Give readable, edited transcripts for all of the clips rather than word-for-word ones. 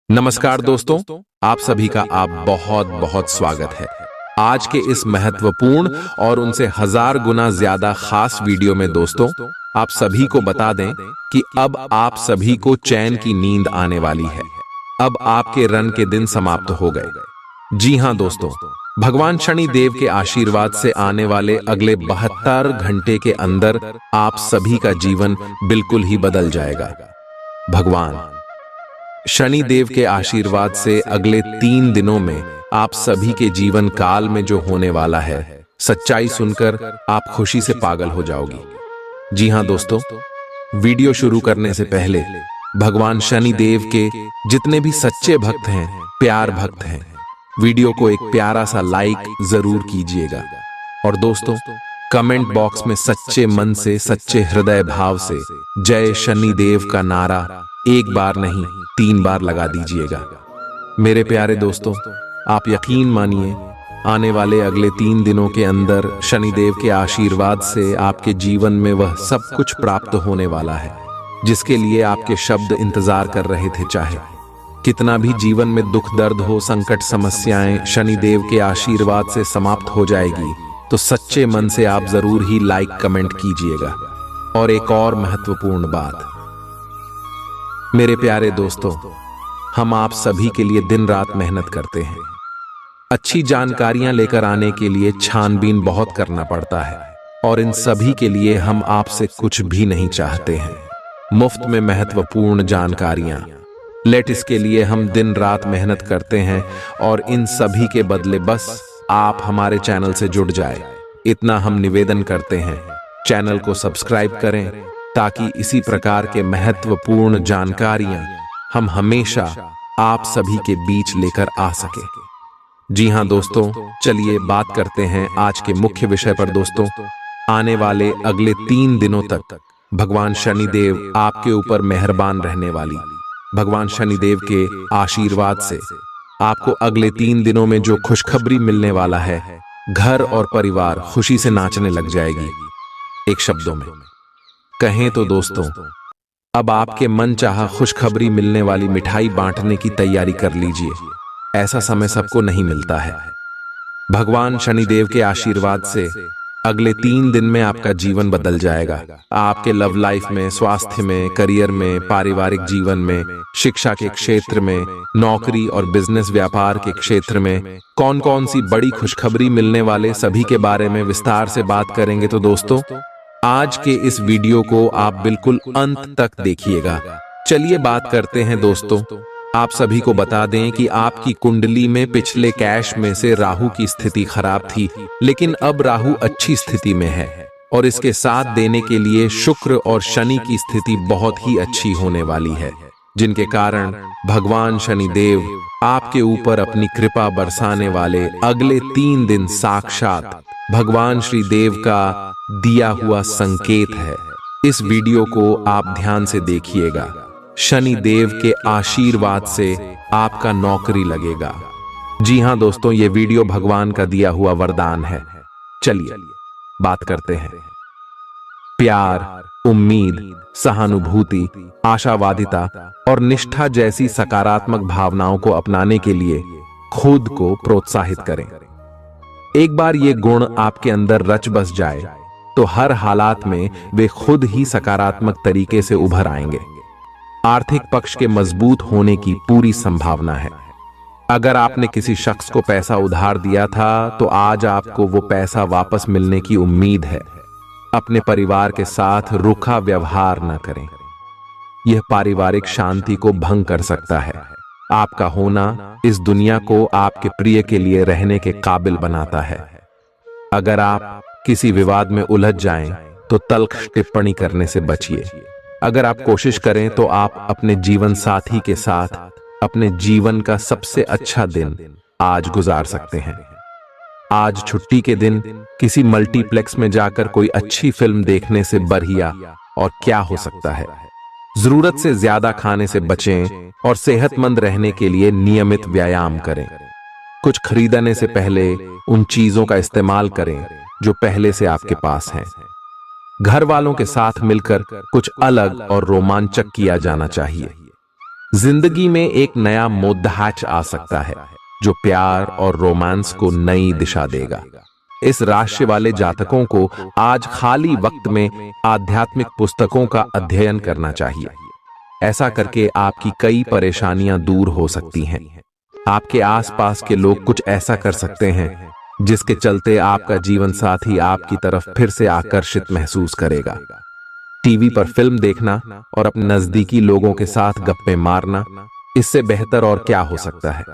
नमस्कार दोस्तों, आप सभी का बहुत बहुत स्वागत है। आज के इस महत्वपूर्ण और उनसे हजार गुना ज्यादा खास वीडियो में दोस्तों, आप सभी को बता दें कि अब आप सभी को चैन की नींद आने वाली है। अब आपके रन के दिन समाप्त हो गए। जी हां दोस्तों, भगवान शनि देव के आशीर्वाद से आने वाले अगले 72 घंटे के अंदर आप सभी का जीवन बिल्कुल ही बदल जाएगा। भगवान शनि देव के आशीर्वाद से अगले 3 दिनों में आप सभी के जीवन काल में जो होने वाला है, सच्चाई सुनकर आप खुशी से पागल हो जाओगी। जी हां दोस्तों, वीडियो शुरू करने से पहले भगवान शनि देव के जितने भी सच्चे भक्त हैं, प्यार भक्त हैं, वीडियो को एक प्यारा सा लाइक जरूर कीजिएगा। और दोस्तों, कमेंट बॉक्स में सच्चे मन से, सच्चे हृदय भाव से जय शनि देव का नारा एक बार नहीं 3 बार लगा दीजिएगा। मेरे प्यारे दोस्तों, आप यकीन मानिए, आने वाले अगले 3 दिनों के अंदर शनिदेव के आशीर्वाद से आपके जीवन में वह सब कुछ प्राप्त होने वाला है जिसके लिए आपके शब्द इंतजार कर रहे थे। चाहे कितना भी जीवन में दुख दर्द हो, संकट समस्याएं शनिदेव के आशीर्वाद से समाप्त हो जाएगी। तो सच्चे मन से आप जरूर ही लाइक कमेंट कीजिएगा। और एक और महत्वपूर्ण बात, मेरे प्यारे दोस्तों, हम आप सभी के लिए दिन रात मेहनत करते हैं। अच्छी जानकारियां लेकर आने के लिए छानबीन बहुत करना पड़ता है और इन सभी के लिए हम आपसे कुछ भी नहीं चाहते हैं। मुफ्त में महत्वपूर्ण जानकारियां लेट, इसके लिए हम दिन रात मेहनत करते हैं और इन सभी के बदले बस आप हमारे चैनल से जुड़ जाए, इतना हम निवेदन करते हैं। चैनल को सब्सक्राइब करें ताकि इसी प्रकार के महत्वपूर्ण जानकारियां हम हमेशा आप सभी के बीच लेकर आ सके। जी हां दोस्तों, चलिए बात करते हैं आज के मुख्य विषय पर। दोस्तों, आने वाले अगले 3 दिनों तक भगवान शनिदेव आपके ऊपर मेहरबान रहने वाली भगवान शनिदेव के आशीर्वाद से आपको अगले 3 दिनों में जो खुशखबरी मिलने वाला है, घर और परिवार खुशी से नाचने लग जाएगी। एक शब्दों में कहें तो दोस्तों, अब आपके मन चाहा खुशखबरी मिलने वाली मिठाई बांटने की तैयारी कर लीजिए। ऐसा समय सबको नहीं मिलता है। भगवान शनिदेव के आशीर्वाद से अगले 3 दिन में आपका जीवन बदल जाएगा। आपके लव लाइफ में, स्वास्थ्य में, करियर में, पारिवारिक जीवन में, शिक्षा के क्षेत्र में, नौकरी और बिजनेस व्यापार के क्षेत्र में कौन कौन सी बड़ी खुशखबरी मिलने वाले, सभी के बारे में विस्तार से बात करेंगे। तो दोस्तों, आज के इस वीडियो को आप बिल्कुल अंत तक देखिएगा। चलिए बात करते हैं। दोस्तों, आप सभी को बता दें कि आपकी कुंडली में पिछले कैश में से राहु की स्थिति खराब थी, लेकिन अब राहु अच्छी स्थिति में है और इसके साथ देने के लिए शुक्र और शनि की स्थिति बहुत ही अच्छी होने वाली है, जिनके कारण भगवान शनिदेव आपके ऊपर अपनी कृपा बरसाने वाले अगले 3 दिन साक्षात भगवान श्री देव का दिया हुआ संकेत है। इस वीडियो को आप ध्यान से देखिएगा। शनि देव के आशीर्वाद से आपका नौकरी लगेगा। जी हां दोस्तों, ये वीडियो भगवान का दिया हुआ वरदान है। चलिए बात करते हैं। प्यार, उम्मीद, सहानुभूति, आशावादिता और निष्ठा जैसी सकारात्मक भावनाओं को अपनाने के लिए खुद को प्रोत्साहित करें। एक बार ये गुण आपके अंदर रच बस जाए तो हर हालात में वे खुद ही सकारात्मक तरीके से उभर आएंगे। आर्थिक पक्ष के मजबूत होने की पूरी संभावना है। अगर आपने किसी शख्स को पैसा उधार दिया था तो आज आपको वो पैसा वापस मिलने की उम्मीद है। अपने परिवार के साथ रूखा व्यवहार न करें, यह पारिवारिक शांति को भंग कर सकता है। आपका होना इस दुनिया को आपके प्रिय के लिए रहने के काबिल बनाता है। अगर आप किसी विवाद में उलझ जाएं तो तल्ख टिप्पणी करने से बचिए। अगर आप कोशिश करें तो आप अपने जीवन साथी के साथ अपने जीवन का सबसे अच्छा दिन आज गुजार सकते हैं। आज छुट्टी के दिन किसी मल्टीप्लेक्स में जाकर कोई अच्छी फिल्म देखने से बढ़िया और क्या हो सकता है। जरूरत से ज्यादा खाने से बचें और सेहतमंद रहने के लिए नियमित व्यायाम करें। कुछ खरीदने से पहले उन चीजों का इस्तेमाल करें जो पहले से आपके पास हैं। घर वालों के साथ मिलकर कुछ अलग और रोमांचक किया जाना चाहिए। जिंदगी में एक नया मोद्धाच आ सकता है जो प्यार और रोमांस को नई दिशा देगा। इस राशि वाले जातकों को आज खाली वक्त में आध्यात्मिक पुस्तकों का अध्ययन करना चाहिए। ऐसा करके आपकी कई परेशानियां दूर हो सकती हैं। आपके आसपास के लोग कुछ ऐसा कर सकते हैं जिसके चलते आपका जीवन साथी आपकी तरफ फिर से आकर्षित महसूस करेगा। टीवी पर फिल्म देखना और अपने नजदीकी लोगों के साथ गप्पे मारना, इससे बेहतर और क्या हो सकता है।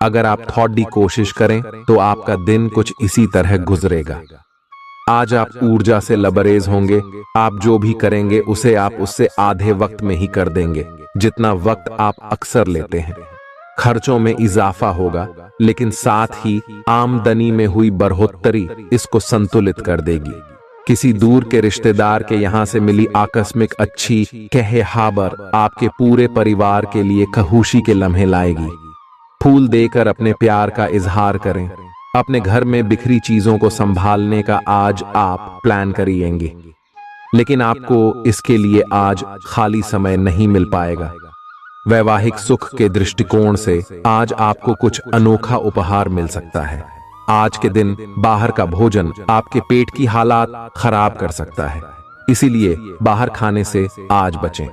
अगर आप थोड़ी कोशिश करें तो आपका दिन कुछ इसी तरह गुजरेगा। आज आप ऊर्जा से लबरेज होंगे। आप जो भी करेंगे उसे आप उससे आधे वक्त में ही कर देंगे जितना वक्त आप अक्सर लेते हैं। खर्चों में इजाफा होगा, लेकिन साथ ही आमदनी में हुई बढ़ोतरी इसको संतुलित कर देगी। किसी दूर के रिश्तेदार के यहां से मिली आकस्मिक अच्छी खबर आपके पूरे परिवार के लिए खुशी के लम्हे लाएगी। फूल देकर अपने प्यार का इजहार करें। अपने घर में बिखरी चीजों को संभालने का आज आप प्लान करिएंगे, लेकिन आपको इसके लिए आज खाली समय नहीं मिल पाएगा। वैवाहिक सुख के दृष्टिकोण से आज आपको कुछ अनोखा उपहार मिल सकता है। आज के दिन बाहर का भोजन आपके पेट की हालात खराब कर सकता है, इसीलिए बाहर खाने से आज बचें।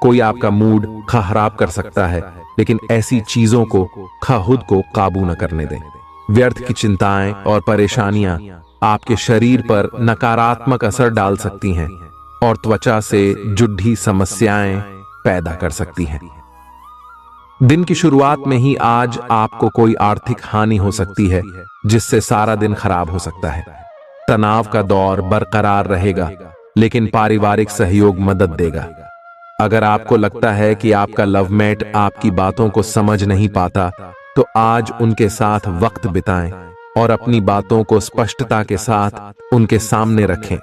कोई आपका मूड खराब कर सकता है, लेकिन ऐसी चीजों को खुद को काबू न करने दें। व्यर्थ की चिंताएं और परेशानियां आपके शरीर पर नकारात्मक असर डाल सकती हैं और त्वचा से जुड़ी समस्याएं पैदा कर सकती हैं। दिन की शुरुआत में ही आज आपको कोई आर्थिक हानि हो सकती है, जिससे सारा दिन खराब हो सकता है। तनाव का दौर बरकरार रहेगा, लेकिन पारिवारिक सहयोग मदद देगा। अगर आपको लगता है कि आपका लवमेट आपकी बातों को समझ नहीं पाता, तो आज उनके साथ वक्त बिताएं और अपनी बातों को स्पष्टता के साथ उनके सामने रखें।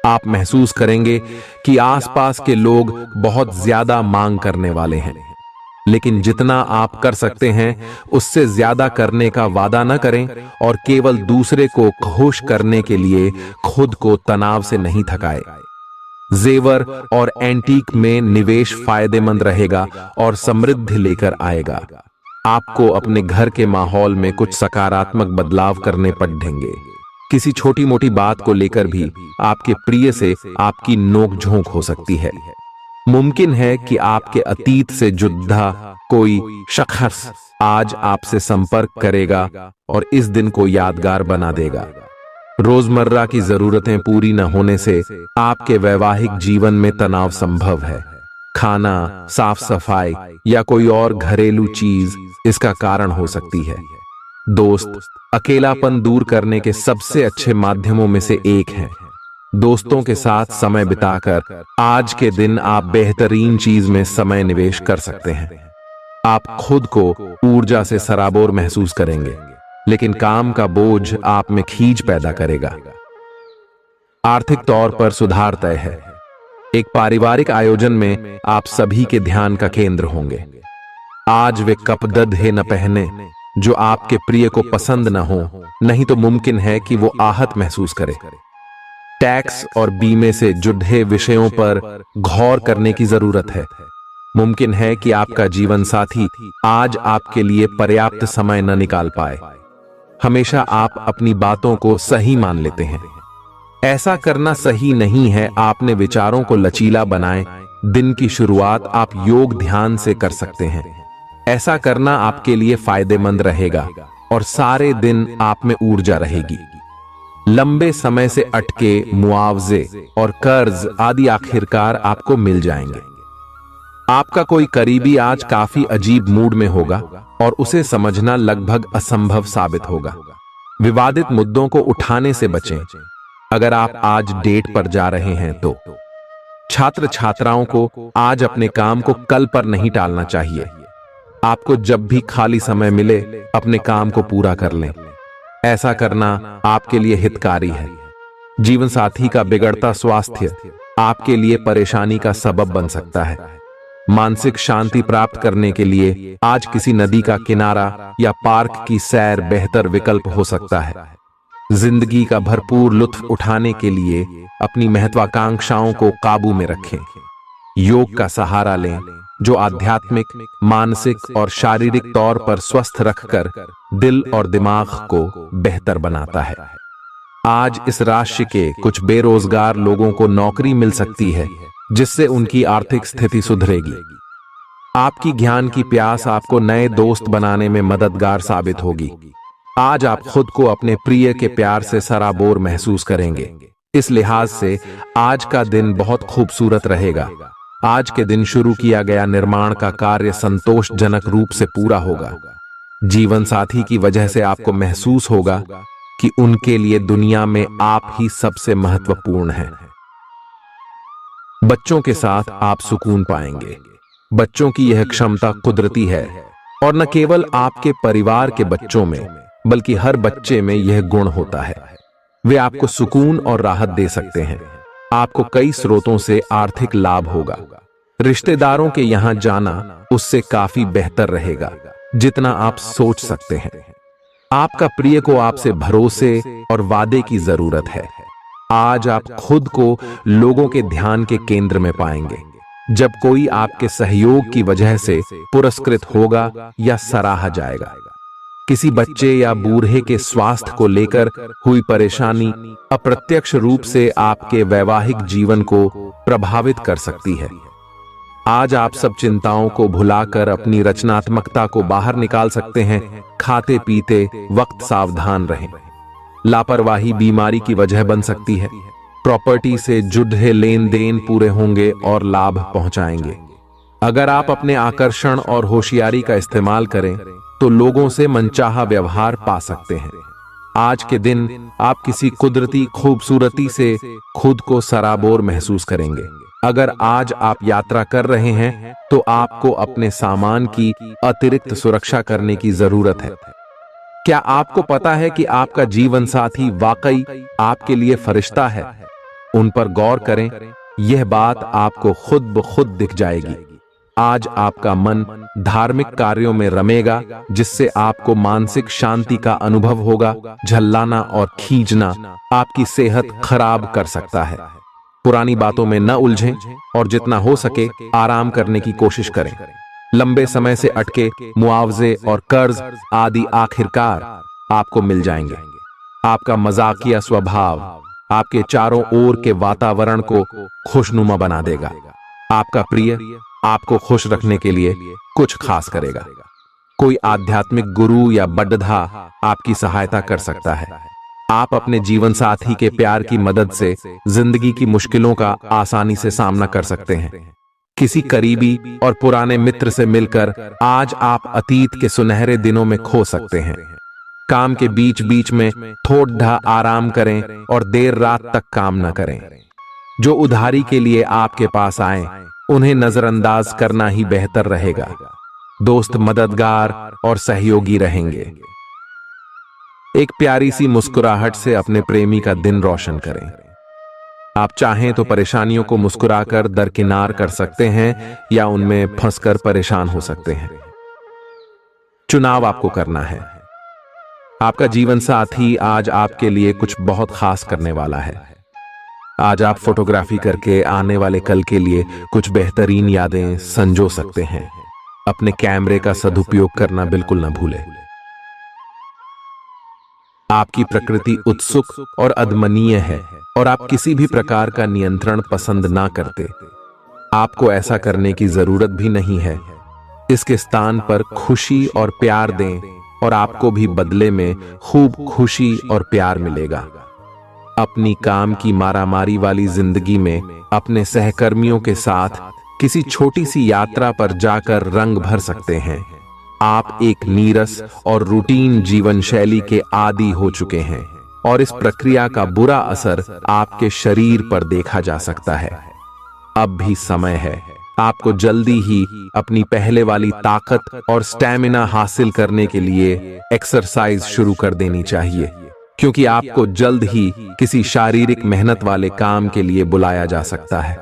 आप महसूस करेंगे कि आसपास के लोग बहुत ज्यादा मांग करने वाले हैं, लेकिन जितना आप कर सकते हैं उससे ज्यादा करने का वादा न करें और केवल दूसरे को खुश करने के लिए खुद को तनाव से नहीं थकाए। जेवर और एंटीक में निवेश फायदेमंद रहेगा और समृद्धि लेकर आएगा। आपको अपने घर के माहौल में कुछ सकारात्मक बदलाव करने पड़ेंगे। किसी छोटी मोटी बात को लेकर भी आपके प्रिय से आपकी नोकझोंक हो सकती है। मुमकिन है कि आपके अतीत से जुड़ा कोई शख्स आज आपसे संपर्क करेगा और इस दिन को यादगार बना देगा। रोजमर्रा की जरूरतें पूरी न होने से आपके वैवाहिक जीवन में तनाव संभव है। खाना, साफ सफाई या कोई और घरेलू चीज इसका कारण हो सकती है। दोस्त अकेलापन दूर करने के सबसे अच्छे माध्यमों में से एक है। दोस्तों के साथ समय बिताकर आज के दिन आप बेहतरीन चीज में समय निवेश कर सकते हैं। आप खुद को ऊर्जा से सराबोर महसूस करेंगे, लेकिन काम का बोझ आप में खींच पैदा करेगा। आर्थिक तौर पर सुधार तय है। एक पारिवारिक आयोजन में आप सभी के ध्यान का केंद्र होंगे। आज वे कपड़े न पहने जो आपके प्रिय को पसंद न हो, नहीं तो मुमकिन है कि वो आहत महसूस करे। टैक्स और बीमे से जुड़े विषयों पर गौर करने की जरूरत है। मुमकिन है कि आपका जीवन साथी आज आपके लिए पर्याप्त समय न निकाल पाए। हमेशा आप अपनी बातों को सही मान लेते हैं। ऐसा करना सही नहीं है। आपने विचारों को लचीला बनाएं। दिन की शुरुआत आप योग ध्यान से कर सकते हैं। ऐसा करना आपके लिए फायदेमंद रहेगा और सारे दिन आप में ऊर्जा रहेगी। लंबे समय से अटके मुआवजे और कर्ज आदि आखिरकार आपको मिल जाएंगे। आपका कोई करीबी आज काफी अजीब मूड में होगा और उसे समझना लगभग असंभव साबित होगा। विवादित मुद्दों को उठाने से बचें। अगर आप आज डेट पर जा रहे हैं तो छात्र छात्राओं को आज अपने काम को कल पर नहीं टालना चाहिए। आपको जब भी खाली समय मिले अपने काम को पूरा कर लें। ऐसा करना आपके लिए हितकारी है। जीवन साथी का बिगड़ता स्वास्थ्य आपके लिए परेशानी का सबब बन सकता है। मानसिक शांति प्राप्त करने के लिए आज किसी नदी का किनारा या पार्क की सैर बेहतर विकल्प हो सकता है। जिंदगी का भरपूर लुत्फ उठाने के लिए अपनी महत्वाकांक्षाओं को काबू में रखें। योग का सहारा लें, जो आध्यात्मिक, मानसिक और शारीरिक तौर पर स्वस्थ रखकर दिल और दिमाग को बेहतर बनाता है। आज इस राशि के कुछ बेरोजगार लोगों को नौकरी मिल सकती है, जिससे उनकी आर्थिक स्थिति सुधरेगी। आपकी ज्ञान की प्यास आपको नए दोस्त बनाने में मददगार साबित होगी। आज आप खुद को अपने प्रिय के प्यार से सराबोर महसूस करेंगे। इस लिहाज से आज का दिन बहुत खूबसूरत रहेगा। आज के दिन शुरू किया गया निर्माण का कार्य संतोषजनक रूप से पूरा होगा। जीवन साथी की वजह से आपको महसूस होगा कि उनके लिए दुनिया में आप ही सबसे महत्वपूर्ण हैं। बच्चों के साथ आप सुकून पाएंगे। बच्चों की यह क्षमता कुदरती है और न केवल आपके परिवार के बच्चों में, बल्कि हर बच्चे में यह गुण होता है। वे आपको सुकून और राहत दे सकते हैं। आपको कई स्रोतों से आर्थिक लाभ होगा। रिश्तेदारों के यहां जाना उससे काफी बेहतर रहेगा, जितना आप सोच सकते हैं। आपका प्रिय को आपसे भरोसे और वादे की जरूरत है। आज आप खुद को लोगों के ध्यान के केंद्र में पाएंगे, जब कोई आपके सहयोग की वजह से पुरस्कृत होगा या सराहा जाएगा। किसी बच्चे या बूढ़े के स्वास्थ्य को लेकर हुई परेशानी अप्रत्यक्ष रूप से आपके वैवाहिक जीवन को प्रभावित कर सकती है। आज आप सब चिंताओं को भुलाकर अपनी रचनात्मकता को बाहर निकाल सकते हैं। खाते पीते वक्त सावधान रहें। लापरवाही बीमारी की वजह बन सकती है। प्रॉपर्टी से जुड़े लेन देन पूरे होंगे और लाभ पहुंचाएंगे। अगर आप अपने आकर्षण और होशियारी का इस्तेमाल करें तो लोगों से मनचाहा व्यवहार पा सकते हैं। आज के दिन आप किसी कुदरती खूबसूरती से खुद को सराबोर महसूस करेंगे। अगर आज आप यात्रा कर रहे हैं तो आपको अपने सामान की अतिरिक्त सुरक्षा करने की जरूरत है। क्या आपको पता है कि आपका जीवन साथी वाकई आपके लिए फरिश्ता है? उन पर गौर करें, यह बात आपको खुद ब खुद दिख जाएगी। आज आपका मन धार्मिक कार्यों में रमेगा, जिससे आपको मानसिक शांति का अनुभव होगा। झल्लाना और खींचना आपकी सेहत खराब कर सकता है। पुरानी बातों में न उलझें और जितना हो सके आराम करने की कोशिश करें। लंबे समय से अटके मुआवजे और कर्ज आदि आखिरकार आपको मिल जाएंगे। आपका मजाकिया स्वभाव आपके चारों ओर के वातावरण को खुशनुमा बना देगा। आपका प्रिय आपको खुश रखने के लिए कुछ खास करेगा। कोई आध्यात्मिक गुरु या बड्ढा आपकी सहायता कर सकता है। आप अपने जीवन साथी के प्यार की मदद से जिंदगी की मुश्किलों का आसानी से सामना कर सकते हैं। किसी करीबी और पुराने मित्र से मिलकर आज आप अतीत के सुनहरे दिनों में खो सकते हैं। काम के बीच बीच में थोड़ा आराम करें और देर रात तक काम न करें। जो उधारी के लिए आपके पास आए उन्हें नजरअंदाज करना ही बेहतर रहेगा। दोस्त मददगार और सहयोगी रहेंगे। एक प्यारी सी मुस्कुराहट से अपने प्रेमी का दिन रोशन करें। आप चाहें तो परेशानियों को मुस्कुराकर दरकिनार कर सकते हैं या उनमें फंसकर परेशान हो सकते हैं। चुनाव आपको करना है। आपका जीवन साथी आज आपके लिए कुछ बहुत खास करने वाला है। आज आप फोटोग्राफी करके आने वाले कल के लिए कुछ बेहतरीन यादें संजो सकते हैं। अपने कैमरे का सदुपयोग करना बिल्कुल न भूलें। आपकी प्रकृति उत्सुक और अदमनीय है और आप किसी भी प्रकार का नियंत्रण पसंद ना करते। आपको ऐसा करने की जरूरत भी नहीं है। इसके स्थान पर खुशी और प्यार दें और आपको भी बदले में खूब खुशी और प्यार मिलेगा। अपनी काम की मारामारी वाली जिंदगी में अपने सहकर्मियों के साथ किसी छोटी सी यात्रा पर जाकर रंग भर सकते हैं। आप एक नीरस और रूटीन जीवन शैली के आदी हो चुके हैं और इस प्रक्रिया का बुरा असर आपके शरीर पर देखा जा सकता है। अब भी समय है। आपको जल्दी ही अपनी पहले वाली ताकत और स्टैमिना हासिल करने के लिए एक्सरसाइज शुरू कर देनी चाहिए, क्योंकि आपको जल्द ही किसी शारीरिक मेहनत वाले काम के लिए बुलाया जा सकता है।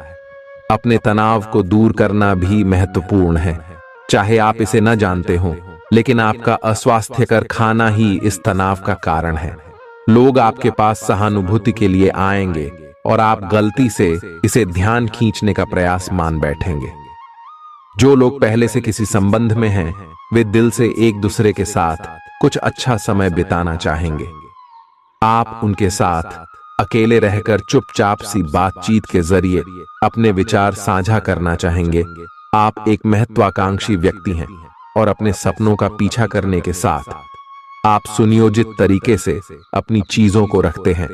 अपने तनाव को दूर करना भी महत्वपूर्ण है। चाहे आप इसे न जानते हो, लेकिन आपका अस्वास्थ्यकर खाना ही इस तनाव का कारण है। लोग आपके पास सहानुभूति के लिए आएंगे, और आप गलती से इसे ध्यान खींचने का प्रयास मान बैठेंगे। जो लोग पहले से किसी संबंध में हैं, वे दिल से एक दूसरे के साथ कुछ अच्छा समय बिताना चाहेंगे। आप उनके साथ अकेले रहकर चुपचाप सी बातचीत के जरिए अपने विचार साझा करना चाहेंगे। आप एक महत्वाकांक्षी व्यक्ति हैं और अपने सपनों का पीछा करने के साथ आप सुनियोजित तरीके से अपनी चीजों को रखते हैं।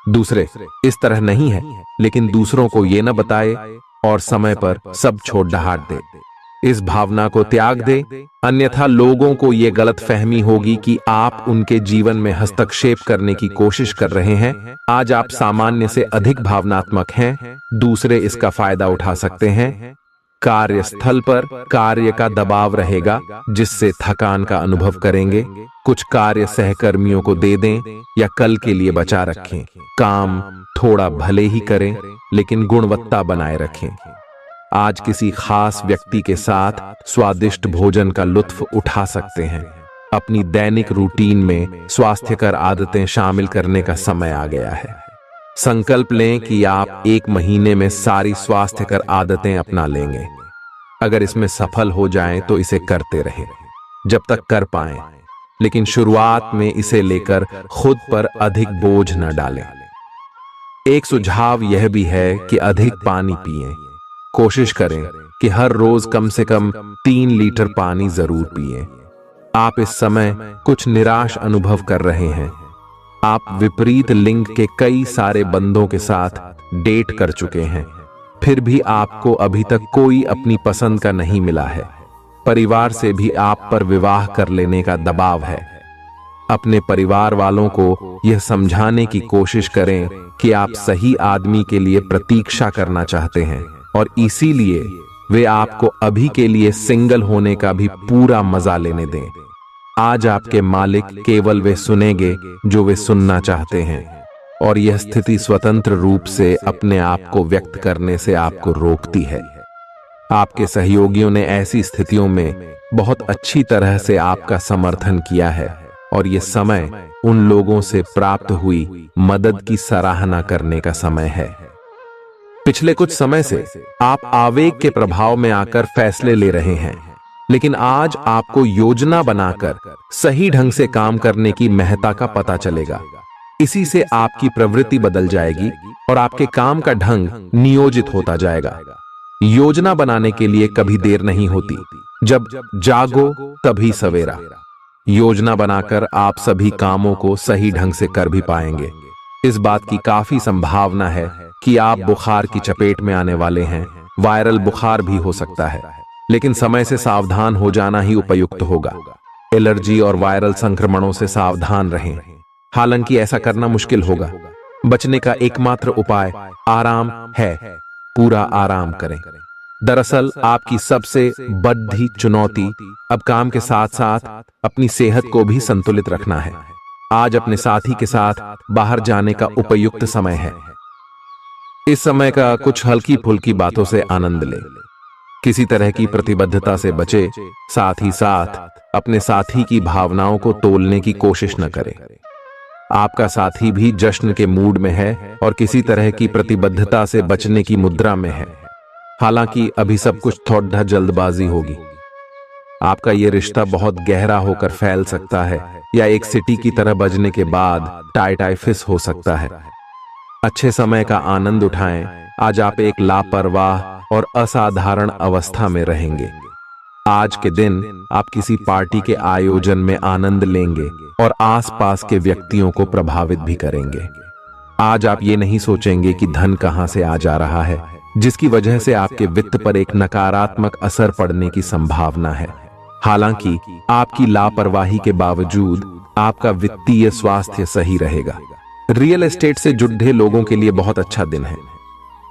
दूसरे इस तरह नहीं है, लेकिन दूसरों को ये न बताए और समय पर सब छोड़ ढाट दे। इस भावना को त्याग दे, अन्यथा लोगों को ये गलत फहमी होगी कि आप उनके जीवन में हस्तक्षेप करने की कोशिश कर रहे हैं। आज आप सामान्य से अधिक भावनात्मक हैं, दूसरे इसका फायदा उठा सकते हैं। कार्यस्थल पर कार्य का दबाव रहेगा, जिससे थकान का अनुभव करेंगे। कुछ कार्य सहकर्मियों को दे दें या कल के लिए बचा रखें। काम थोड़ा भले ही करें, लेकिन गुणवत्ता बनाए रखें। आज किसी खास व्यक्ति के साथ स्वादिष्ट भोजन का लुत्फ उठा सकते हैं। अपनी दैनिक रूटीन में स्वास्थ्यकर आदतें शामिल करने का समय आ गया है। संकल्प लें कि आप 1 महीने में सारी स्वास्थ्यकर आदतें अपना लेंगे। अगर इसमें सफल हो जाएं तो इसे करते रहें जब तक कर पाएं, लेकिन शुरुआत में इसे लेकर खुद पर अधिक बोझ न डालें। एक सुझाव यह भी है कि अधिक पानी पिएं। कोशिश करें कि हर रोज कम से कम 3 लीटर पानी जरूर पिएं। आप इस समय कुछ निराश अनुभव कर रहे हैं। आप विपरीत लिंग के कई सारे बंदों के साथ डेट कर चुके हैं, फिर भी आपको अभी तक कोई अपनी पसंद का नहीं मिला है। परिवार से भी आप पर विवाह कर लेने का दबाव है। अपने परिवार वालों को यह समझाने की कोशिश करें कि आप सही आदमी के लिए प्रतीक्षा करना चाहते हैं और इसीलिए वे आपको अभी के लिए सिंगल होने का भी पूरा मजा लेने दें। आज आपके मालिक केवल वे सुनेंगे जो वे सुनना चाहते हैं, और यह स्थिति स्वतंत्र रूप से अपने आप को व्यक्त करने से आपको रोकती है। आपके सहयोगियों ने ऐसी स्थितियों में बहुत अच्छी तरह से आपका समर्थन किया है, और यह समय उन लोगों से प्राप्त हुई मदद की सराहना करने का समय है। पिछले कुछ समय से आप आवेग के प्रभाव में आकर फैसले ले रहे हैं, लेकिन आज आपको योजना बनाकर सही ढंग से काम करने की महत्ता का पता चलेगा। इसी से आपकी प्रवृत्ति बदल जाएगी और आपके काम का ढंग नियोजित होता जाएगा। योजना बनाने के लिए कभी देर नहीं होती, जब जागो तभी सवेरा। योजना बनाकर आप सभी कामों को सही ढंग से कर भी पाएंगे। इस बात की काफी संभावना है कि आप बुखार की चपेट में आने वाले हैं। वायरल बुखार भी हो सकता है, लेकिन समय से सावधान हो जाना ही उपयुक्त होगा। एलर्जी और वायरल संक्रमणों से सावधान रहें। हालांकि ऐसा करना मुश्किल होगा। बचने का एकमात्र उपाय आराम है। पूरा आराम करें। दरअसल आपकी सबसे बड़ी चुनौती अब काम के साथ साथ अपनी सेहत को भी संतुलित रखना है। आज अपने साथी के साथ बाहर जाने का उपयुक्त समय है। इस समय का कुछ हल्की फुल्की बातों से आनंद लें। किसी तरह की प्रतिबद्धता से बचे, साथ ही साथ अपने साथी की भावनाओं को तोलने की कोशिश न करें। आपका साथी भी जश्न के मूड में है और किसी तरह की प्रतिबद्धता से बचने की मुद्रा में है। हालांकि अभी सब कुछ थोड़ा जल्दबाजी होगी। आपका यह रिश्ता बहुत गहरा होकर फैल सकता है, या एक सिटी की तरह बजने के बाद टाई फिस हो सकता है। अच्छे समय का आनंद उठाएं। आज आप एक लापरवाह और असाधारण अवस्था में रहेंगे। आज के दिन आप किसी पार्टी के आयोजन में आनंद लेंगे और आसपास के व्यक्तियों को प्रभावित भी करेंगे। आज आप ये नहीं सोचेंगे कि धन कहां से आ जा रहा है, जिसकी वजह से आपके वित्त पर एक नकारात्मक असर पड़ने की संभावना है। हालांकि आपकी लापरवाही के बावजूद आपका वित्तीय स्वास्थ्य सही रहेगा। रियल एस्टेट से जुड़े लोगों के लिए बहुत अच्छा दिन है।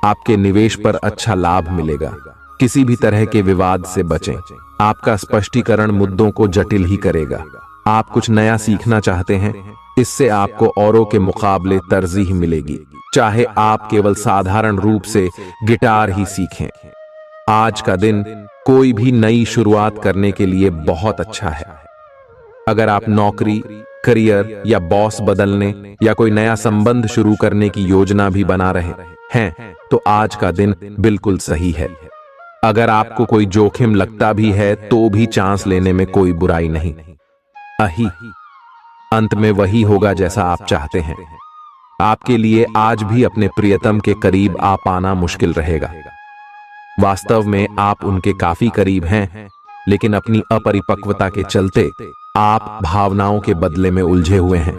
आपके निवेश पर अच्छा लाभ मिलेगा। किसी भी तरह के विवाद से बचें। आपका स्पष्टीकरण मुद्दों को जटिल ही करेगा। आप कुछ नया सीखना चाहते हैं, इससे आपको औरों के मुकाबले तरजीह मिलेगी, चाहे आप केवल साधारण रूप से गिटार ही सीखें। आज का दिन कोई भी नई शुरुआत करने के लिए बहुत अच्छा है। अगर आप नौकरी, करियर या बॉस बदलने या कोई नया संबंध शुरू करने की योजना भी बना रहे हैं तो आज का दिन बिल्कुल सही है। अगर आपको कोई जोखिम लगता भी है तो भी चांस लेने में कोई बुराई नहीं। अंत में वही होगा जैसा आप चाहते हैं। आपके लिए आज भी अपने प्रियतम के करीब आ पाना मुश्किल रहेगा। वास्तव में आप उनके काफी करीब हैं, लेकिन अपनी अपरिपक्वता के चलते आप भावनाओं के बदले में उलझे हुए हैं।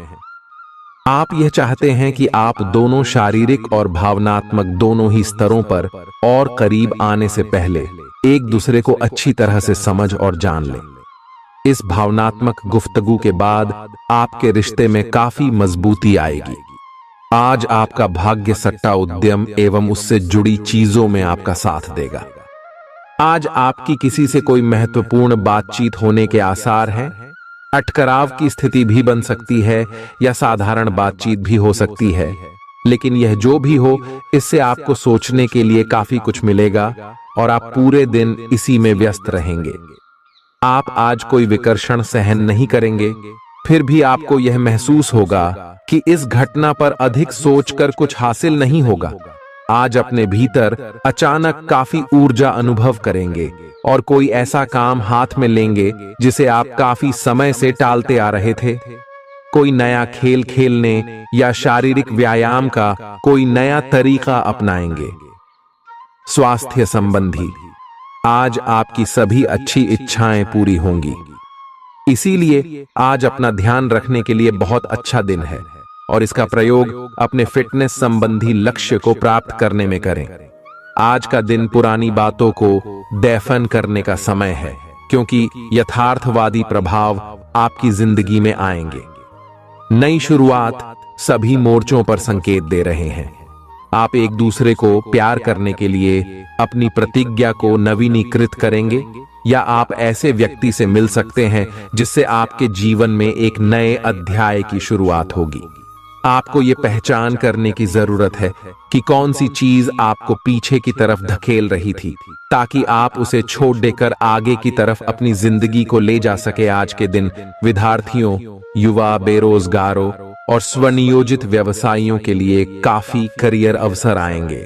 आप यह चाहते हैं कि आप दोनों शारीरिक और भावनात्मक दोनों ही स्तरों पर और करीब आने से पहले एक दूसरे को अच्छी तरह से समझ और जान लें। इस भावनात्मक गुफ्तगू के बाद आपके रिश्ते में काफी मजबूती आएगी। आज आपका भाग्य सट्टा उद्यम एवं उससे जुड़ी चीजों में आपका साथ देगा। आज आपकी किसी से कोई महत्वपूर्ण बातचीत होने के आसार हैं। अटकराव की स्थिति भी बन सकती है या साधारण बातचीत भी हो सकती है, लेकिन यह जो भी हो, इससे आपको सोचने के लिए काफी कुछ मिलेगा और आप पूरे दिन इसी में व्यस्त रहेंगे। आप आज कोई विकर्षण सहन नहीं करेंगे, फिर भी आपको यह महसूस होगा कि इस घटना पर अधिक सोचकर कुछ हासिल नहीं होगा। आज अपने भीतर अचानक काफी ऊर्जा अनुभव करेंगे और कोई ऐसा काम हाथ में लेंगे जिसे आप काफी समय से टालते आ रहे थे। कोई नया खेल खेलने या शारीरिक व्यायाम का कोई नया तरीका अपनाएंगे। स्वास्थ्य संबंधी आज आपकी सभी अच्छी इच्छाएं पूरी होंगी। इसीलिए आज अपना ध्यान रखने के लिए बहुत अच्छा दिन है और इसका प्रयोग अपने फिटनेस संबंधी लक्ष्य को प्राप्त करने में करें। आज का दिन पुरानी बातों को दफन करने का समय है, क्योंकि यथार्थवादी प्रभाव आपकी जिंदगी में आएंगे। नई शुरुआत सभी मोर्चों पर संकेत दे रहे हैं। आप एक दूसरे को प्यार करने के लिए अपनी प्रतिज्ञा को नवीनीकृत करेंगे, या आप ऐसे व्यक्ति से मिल सकते हैं जिससे आपके जीवन में एक नए अध्याय की शुरुआत होगी। आपको ये पहचान करने की जरूरत है कि कौन सी चीज आपको पीछे की तरफ धकेल रही थी, ताकि आप उसे छोड़ देकर आगे की तरफ अपनी जिंदगी को ले जा सके। आज के दिन विद्यार्थियों, युवा, बेरोजगारों और स्वनियोजित व्यवसायियों के लिए काफी करियर अवसर आएंगे।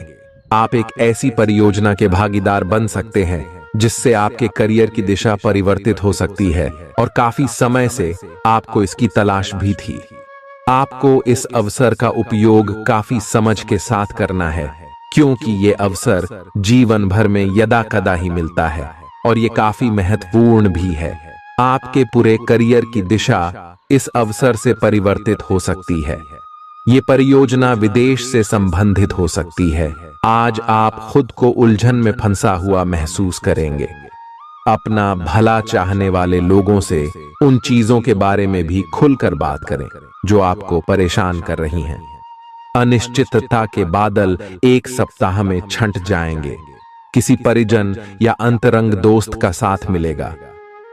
आप एक ऐसी परियोजना के भागीदार बन सकते हैं जिससे आपके करियर की दिशा परिवर्तित हो सकती है और काफी समय से आपको इसकी तलाश भी थी। आपको इस अवसर का उपयोग काफी समझ के साथ करना है, क्योंकि ये अवसर जीवन भर में यदा कदा ही मिलता है और ये काफी महत्वपूर्ण भी है। आपके पूरे करियर की दिशा इस अवसर से परिवर्तित हो सकती है। ये परियोजना विदेश से संबंधित हो सकती है। आज आप खुद को उलझन में फंसा हुआ महसूस करेंगे। अपना भला चाहने वाले लोगों से उन चीजों के बारे में भी खुलकर बात करें जो आपको परेशान कर रही हैं। अनिश्चितता के बादल एक सप्ताह में छंट जाएंगे। किसी परिजन या अंतरंग दोस्त का साथ मिलेगा।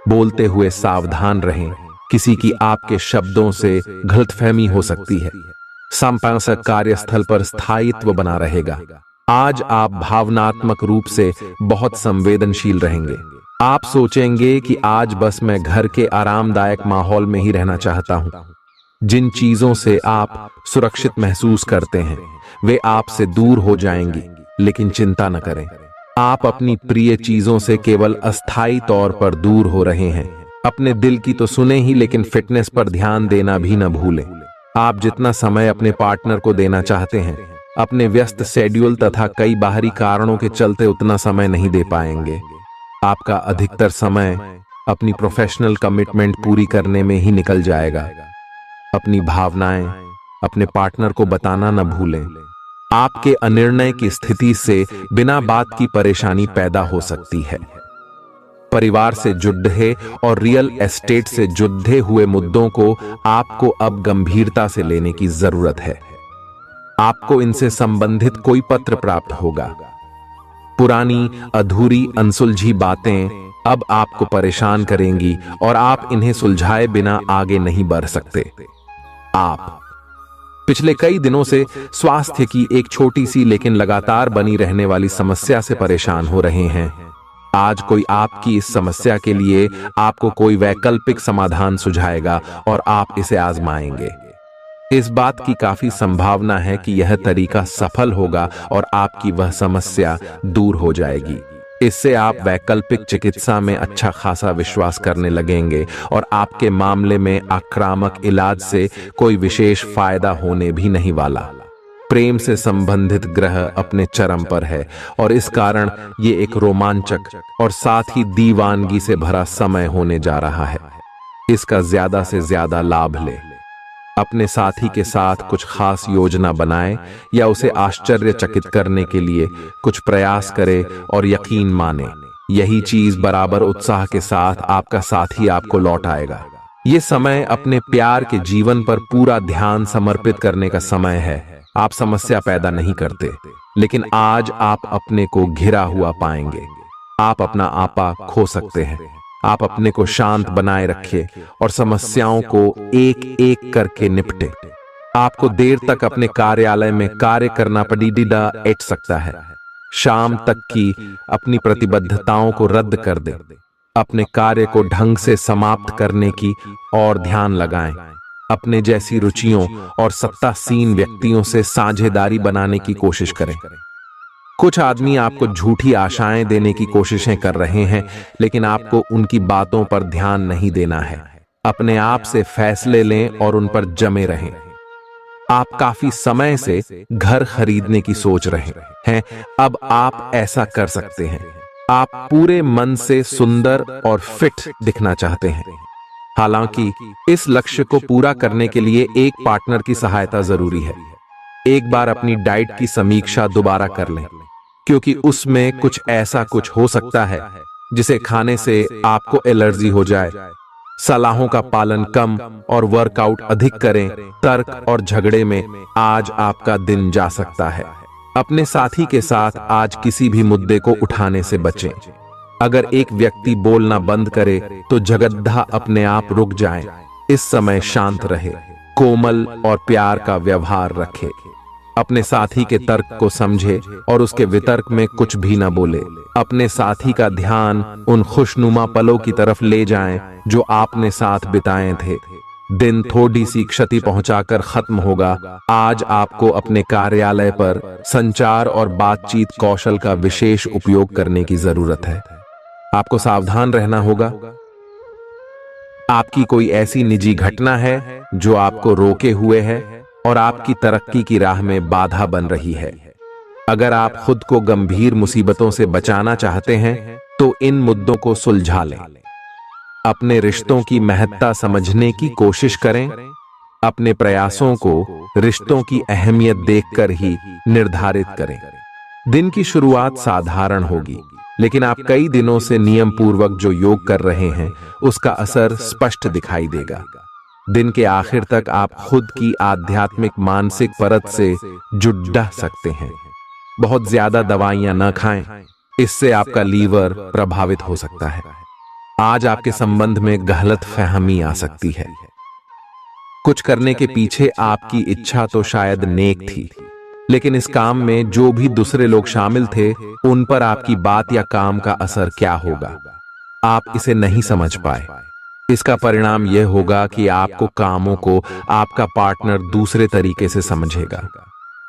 बोलते हुए सावधान रहें, किसी की आपके शब्दों से गलतफहमी हो सकती है। संपादक कार्यस्थल पर स्थायित्व बना रहेगा। आज आप भावनात्मक रूप से बहुत संवेदनशील रहेंगे। आप सोचेंगे कि आज बस मैं घर के आरामदायक माहौल में ही रहना चाहता हूं। जिन चीजों से आप सुरक्षित महसूस करते हैं वे आपसे दूर हो जाएंगी, लेकिन चिंता न करें। आप अपनी प्रिय चीजों से केवल अस्थायी तौर पर दूर हो रहे हैं। अपने दिल की तो सुने ही, लेकिन फिटनेस पर ध्यान देना भी न भूलें। आप जितना समय अपने पार्टनर को देना चाहते हैं, अपने व्यस्त शेड्यूल तथा कई बाहरी कारणों के चलते उतना समय नहीं दे पाएंगे। आपका अधिकतर समय अपनी प्रोफेशनल कमिटमेंट पूरी करने में ही निकल जाएगा। अपनी भावनाएं अपने पार्टनर को बताना न भूलें। आपके अनिर्णय की स्थिति से बिना बात की परेशानी पैदा हो सकती है। परिवार से जुड़े और रियल एस्टेट से जुड़े हुए मुद्दों को आपको अब गंभीरता से लेने की जरूरत है। आपको इनसे संबंधित कोई पत्र प्राप्त होगा। पुरानी अधूरी अनसुलझी बातें अब आपको परेशान करेंगी और आप इन्हें सुलझाए बिना आगे नहीं बढ़ सकते। आप पिछले कई दिनों से स्वास्थ्य की एक छोटी सी लेकिन लगातार बनी रहने वाली समस्या से परेशान हो रहे हैं। आज कोई आपकी इस समस्या के लिए आपको कोई वैकल्पिक समाधान सुझाएगा और आप इसे आजमाएंगे। इस बात की काफी संभावना है कि यह तरीका सफल होगा और आपकी वह समस्या दूर हो जाएगी। इससे आप वैकल्पिक चिकित्सा में अच्छा खासा विश्वास करने लगेंगे और आपके मामले में आक्रामक इलाज से कोई विशेष फायदा होने भी नहीं वाला। प्रेम से संबंधित ग्रह अपने चरम पर है और इस कारण ये एक रोमांचक और साथ ही दीवानगी से भरा समय होने जा रहा है। इसका ज्यादा से ज्यादा लाभ ले। अपने साथी के साथ कुछ खास योजना बनाएं या उसे आश्चर्यचकित करने के लिए कुछ प्रयास करें और यकीन माने यही चीज बराबर उत्साह के साथ आपका साथी आपको लौट आएगा। ये समय अपने प्यार के जीवन पर पूरा ध्यान समर्पित करने का समय है। आप समस्या पैदा नहीं करते, लेकिन आज आप अपने को घिरा हुआ पाएंगे। आप अपना आपा खो सकते हैं। आप अपने को शांत बनाए रखें और समस्याओं को एक एक करके निपटे। आपको देर तक अपने कार्यालय में कार्य करना पड़ सकता है। शाम तक की अपनी प्रतिबद्धताओं को रद्द कर दें। अपने कार्य को ढंग से समाप्त करने की और ध्यान लगाएं। अपने जैसी रुचियों और सत्तासीन व्यक्तियों से साझेदारी बनाने की कोशिश करें। कुछ आदमी आपको झूठी आशाएं देने की कोशिशें कर रहे हैं, लेकिन आपको उनकी बातों पर ध्यान नहीं देना है। अपने आप से फैसले लें और उन पर जमे रहें। आप काफी समय से घर खरीदने की सोच रहे हैं, अब आप ऐसा कर सकते हैं। आप पूरे मन से सुंदर और फिट दिखना चाहते हैं। हालांकि इस लक्ष्य को पूरा करने के लिए एक पार्टनर की सहायता जरूरी है। एक बार अपनी डाइट की समीक्षा दोबारा कर लें, क्योंकि उसमें कुछ ऐसा कुछ हो सकता है जिसे खाने से आपको एलर्जी हो जाए। सलाहों का पालन कम और वर्कआउट अधिक करें। तर्क और झगड़े में आज आपका दिन जा सकता है। अपने साथी के साथ आज किसी भी मुद्दे को उठाने से बचें। अगर एक व्यक्ति बोलना बंद करे तो जगद्धा अपने आप रुक जाए। इस समय शांत रहे, कोमल और प्यार का व्यवहार रखे। अपने साथी के तर्क को समझे और उसके वितर्क में कुछ भी न बोले। अपने साथी का ध्यान उन खुशनुमा पलों की तरफ ले जाएं जो आपने साथ बिताए थे। दिन थोड़ी सी क्षति पहुंचाकर खत्म होगा। आज आपको अपने कार्यालय पर संचार और बातचीत कौशल का विशेष उपयोग करने की जरूरत है। आपको सावधान रहना होगा। आपकी कोई ऐसी निजी घटना है जो आपको रोके हुए है और आपकी तरक्की की राह में बाधा बन रही है। अगर आप खुद को गंभीर मुसीबतों से बचाना चाहते हैं तो इन मुद्दों को सुलझा लें। अपने रिश्तों की महत्ता समझने की कोशिश करें। अपने प्रयासों को रिश्तों की अहमियत देखकर ही निर्धारित करें। दिन की शुरुआत साधारण होगी, लेकिन आप कई दिनों से नियम पूर्वक जो योग कर रहे हैं उसका असर स्पष्ट दिखाई देगा। दिन के आखिर तक आप खुद की आध्यात्मिक मानसिक परत से जुड़ सकते हैं। बहुत ज्यादा दवाइयां न खाएं, इससे आपका लीवर प्रभावित हो सकता है। आज आपके संबंध में गलत फहमी आ सकती है। कुछ करने के पीछे आपकी इच्छा तो शायद नेक थी, लेकिन इस काम में जो भी दूसरे लोग शामिल थे उन पर आपकी बात या काम का असर क्या होगा, आप इसे नहीं समझ पाए। इसका परिणाम यह होगा कि आपको कामों को आपका पार्टनर दूसरे तरीके से समझेगा।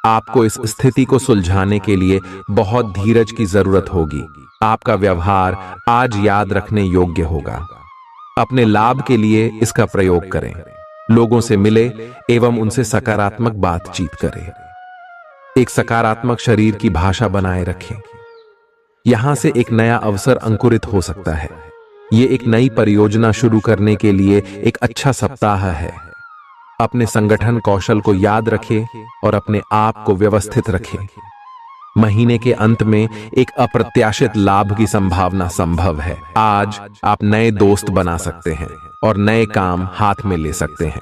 आपको इस स्थिति को सुलझाने के लिए बहुत धीरज की जरूरत होगी। आपका व्यवहार आज याद रखने योग्य होगा। अपने लाभ के लिए इसका प्रयोग करें। लोगों से मिले एवं उनसे सकारात्मक बातचीत करें। एक सकारात्मक शरीर की भाषा बनाए रखें। यहां से एक नया अवसर अंकुरित हो सकता है। ये एक नई परियोजना शुरू करने के लिए एक अच्छा सप्ताह है। अपने संगठन कौशल को याद रखें और अपने आप को व्यवस्थित रखें। महीने के अंत में एक अप्रत्याशित लाभ की संभावना संभव है। आज आप नए दोस्त बना सकते हैं और नए काम हाथ में ले सकते हैं।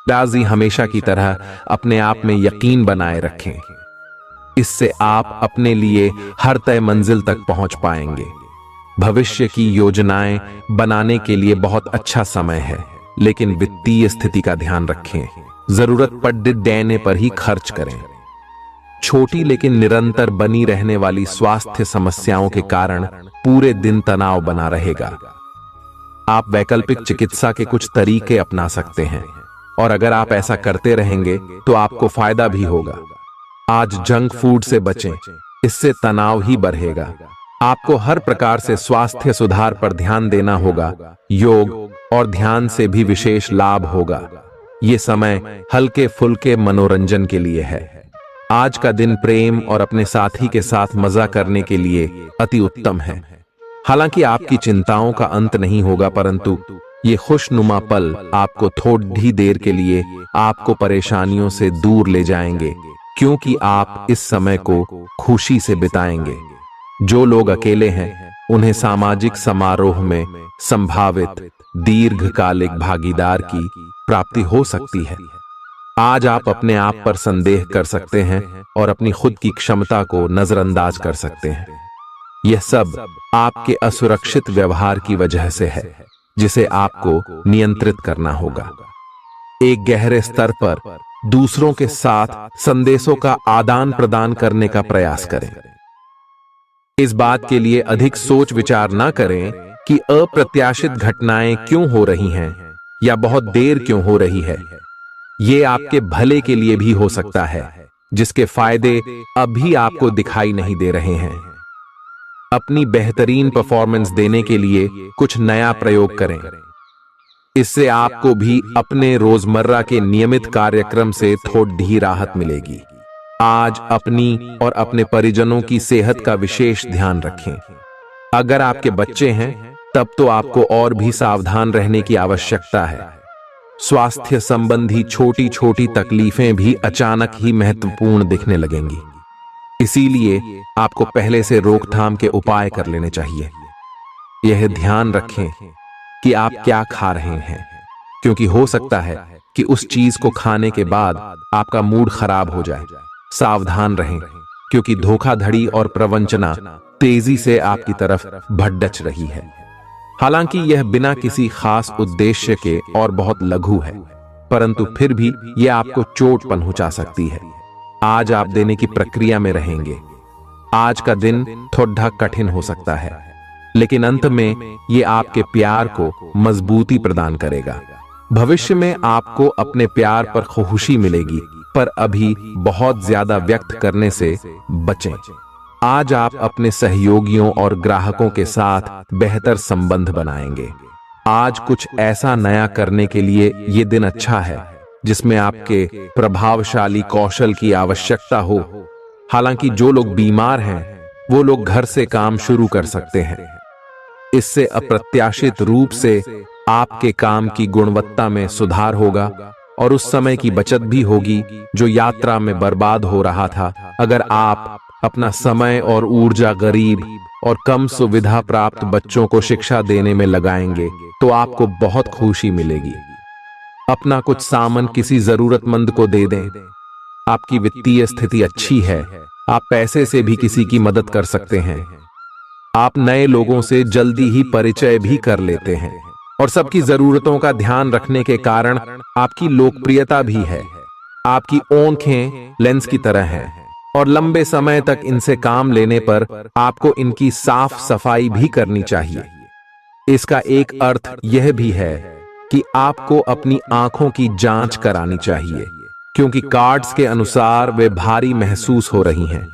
राजी हमेशा की तरह अपने आप में यकीन बनाए रखें। इससे आप अपने लिए हर तय मंजिल तक पहुंच पाएंगे। भविष्य की योजनाएं बनाने के लिए बहुत अच्छा समय है, लेकिन वित्तीय स्थिति का ध्यान रखें। जरूरत पड़ने पर ही खर्च करें। छोटी लेकिन निरंतर बनी रहने वाली स्वास्थ्य समस्याओं के कारण पूरे दिन तनाव बना रहेगा। आप वैकल्पिक चिकित्सा के कुछ तरीके अपना सकते हैं और अगर आप ऐसा करते रहेंगे तो आपको फायदा भी होगा। आज जंक फूड से बचें, इससे तनाव ही बढ़ेगा। आपको हर प्रकार से स्वास्थ्य सुधार पर ध्यान देना होगा। योग और ध्यान से भी विशेष लाभ होगा। ये समय हल्के फुल्के मनोरंजन के लिए है। आज का दिन प्रेम और अपने साथी के साथ मजा करने के लिए अति उत्तम है। हालांकि आपकी चिंताओं का अंत नहीं होगा, परंतु ये खुशनुमा पल आपको थोड़ी देर के लिए आपको परेशानियों से दूर ले जाएंगे, क्योंकि आप इस समय को खुशी से बिताएंगे। जो लोग अकेले हैं उन्हें सामाजिक समारोह में संभावित दीर्घकालिक भागीदार की प्राप्ति हो सकती है। आज आप अपने आप पर संदेह कर सकते हैं और अपनी खुद की क्षमता को नजरअंदाज कर सकते हैं। यह सब आपके असुरक्षित व्यवहार की वजह से है, जिसे आपको नियंत्रित करना होगा। एक गहरे स्तर पर दूसरों के साथ संदेशों का आदान प्रदान करने का प्रयास करें। इस बात के लिए अधिक सोच विचार ना करें कि अप्रत्याशित घटनाएं क्यों हो रही हैं या बहुत देर क्यों हो रही है। ये आपके भले के लिए भी हो सकता है, जिसके फायदे अभी आपको दिखाई नहीं दे रहे हैं। अपनी बेहतरीन परफॉर्मेंस देने के लिए कुछ नया प्रयोग करें। इससे आपको भी अपने रोजमर्रा के नियमित कार्यक्रम से थोड़ी राहत मिलेगी। आज अपनी और अपने परिजनों की सेहत का विशेष ध्यान रखें। अगर आपके बच्चे हैं तब तो आपको और भी सावधान रहने की आवश्यकता है। स्वास्थ्य संबंधी छोटी छोटी तकलीफें भी अचानक ही महत्वपूर्ण दिखने लगेंगी। इसीलिए आपको पहले से रोकथाम के उपाय कर लेने चाहिए। यह ध्यान रखें कि आप क्या खा रहे हैं, क्योंकि हो सकता है कि उस चीज को खाने के बाद आपका मूड खराब हो जाए। सावधान रहें, क्योंकि धोखाधड़ी और प्रवंचना तेजी से आपकी तरफ भड़क रही है। हालांकि यह बिना किसी खास उद्देश्य के और बहुत लघु है, परंतु फिर भी यह आपको चोट पहुंचा सकती है। आज आप देने की प्रक्रिया में रहेंगे। आज का दिन थोड़ा कठिन हो सकता है, लेकिन अंत में यह आपके प्यार को मजबूती प्रदान करेगा। भविष्य में आपको अपने प्यार पर खुशी मिलेगी, पर अभी बहुत ज्यादा व्यक्त करने से बचें। आज आप अपने सहयोगियों और ग्राहकों के साथ बेहतर संबंध बनाएंगे। आज कुछ ऐसा नया करने के लिए ये दिन अच्छा है जिसमें आपके प्रभावशाली कौशल की आवश्यकता हो। हालांकि जो लोग बीमार हैं वो लोग घर से काम शुरू कर सकते हैं। इससे अप्रत्याशित रूप से आपके काम की गुणवत्ता में सुधार होगा और उस समय की बचत भी होगी जो यात्रा में बर्बाद हो रहा था। अगर आप अपना समय और ऊर्जा गरीब और कम सुविधा प्राप्त बच्चों को शिक्षा देने में लगाएंगे तो आपको बहुत खुशी मिलेगी। अपना कुछ सामान किसी जरूरतमंद को दे दें। आपकी वित्तीय स्थिति अच्छी है, आप पैसे से भी किसी की मदद कर सकते हैं। आप नए लोगों से जल्दी ही परिचय भी कर लेते हैं और सबकी जरूरतों का ध्यान रखने के कारण आपकी लोकप्रियता भी है। आपकी आंखें लेंस की तरह हैं और लंबे समय तक इनसे काम लेने पर आपको इनकी साफ सफाई भी करनी चाहिए। इसका एक अर्थ यह भी है कि आपको अपनी आंखों की जांच करानी चाहिए, क्योंकि कार्ड्स के अनुसार वे भारी महसूस हो रही हैं।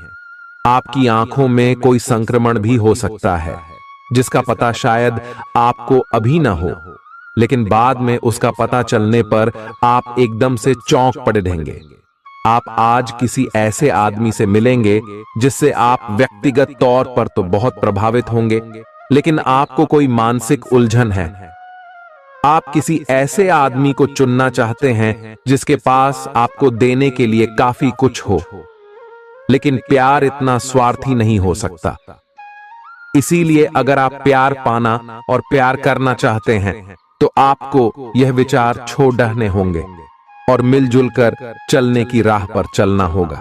आपकी आंखों में कोई संक्रमण भी हो सकता है जिसका पता शायद आपको अभी ना हो, लेकिन बाद में उसका पता चलने पर आप एकदम से चौंक पड़ेंगे। आप आज किसी ऐसे आदमी से मिलेंगे जिससे आप व्यक्तिगत तौर पर तो बहुत प्रभावित होंगे, लेकिन आपको कोई मानसिक उलझन है। आप किसी ऐसे आदमी को चुनना चाहते हैं जिसके पास आपको देने के लिए काफी कुछ हो, लेकिन प्यार इतना स्वार्थी नहीं हो सकता। इसीलिए अगर आप प्यार पाना और प्यार करना चाहते हैं तो आपको यह विचार छोड़ने होंगे और मिलजुल कर चलने की राह पर चलना होगा।